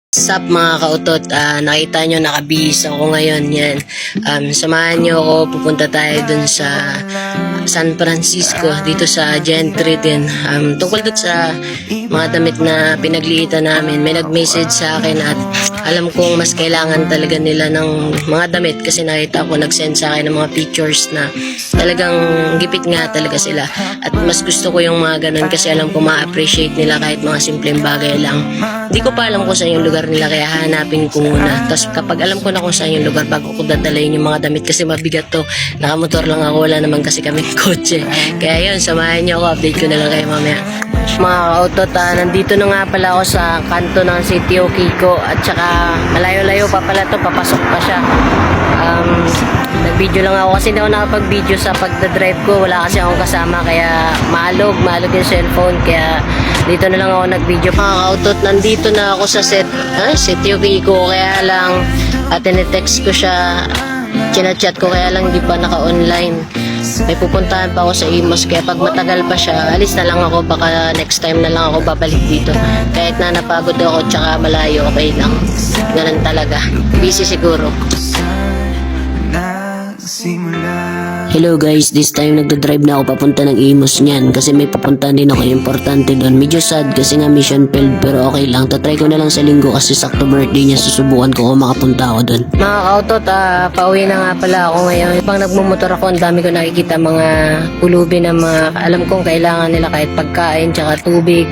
Sup mga kautot, nakita nyo nakabihis ako ngayon, yan. Samahan nyo ako, pupunta tayo dun sa San Francisco, dito sa Gentry din. Tungkol dun sa mga damit na pinagliitan namin, may nag-message sa akin at alam kong mas kailangan talaga nila ng mga damit kasi nakita ko nag-send sa akin ng mga pictures na talagang gipit nga talaga sila. At mas gusto ko yung mga ganun kasi alam ko ma-appreciate nila kahit mga simpleng bagay lang. Hindi ko pa alam kung saan yung lugar nila kaya hanapin ko muna. Tapos kapag alam ko na kung saan yung lugar bago ko dadalayin yung mga damit kasi mabigat to. Nakamotor lang ako, wala naman kasi kaming kotse. Kaya yun, samahan nyo ako, update ko na lang kayo mamaya. Mga kautot, nandito na nga pala ako sa kanto ng Sitio Kiko at saka malayo-layo pa pala to, papasok pa siya. Nag-video lang ako kasi hindi ako nakapag-video sa pagdadrive ko, wala kasi akong kasama kaya maalog yung cellphone kaya dito na lang ako nag-video. Mga kautot, nandito na ako sa Sitio Kiko kaya lang tinetext ko siya, chinachat ko kaya lang di pa naka-online. May pupuntahan pa ako sa Imos kaya pag matagal pa siya, alis na lang ako, baka next time na lang ako babalik dito. Kahit na napagod ako tsaka malayo, okay lang. Ganun talaga. Busy siguro. Hello guys, this time nagdadrive na ako papunta ng Imos niyan kasi may papuntahan din ako importante doon. Medyo sad kasi nga mission failed pero okay lang. Tatry ko na lang sa linggo kasi sakto birthday niya, susubukan ko kung makapunta ako doon. Mga kautot, pauwi na nga pala ako ngayon. Pag nagmumotor ako, ang dami ko nakikita mga pulubi na mga alam kong kailangan nila kahit pagkain tsaka tubig.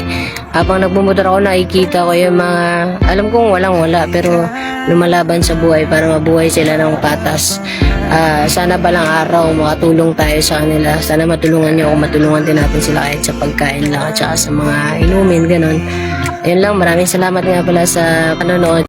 Habang nagmumotor ako, nakikita ko yung mga alam kong walang-wala pero lumalaban sa buhay para mabuhay sila ng patas. Sana balang araw makatulong tayo sa kanila. Sana matulungan niyo ako, matulungan din natin sila kahit sa pagkain lang at saka sa mga inumin, ganun. Ayun lang, maraming salamat nga pala sa panonood.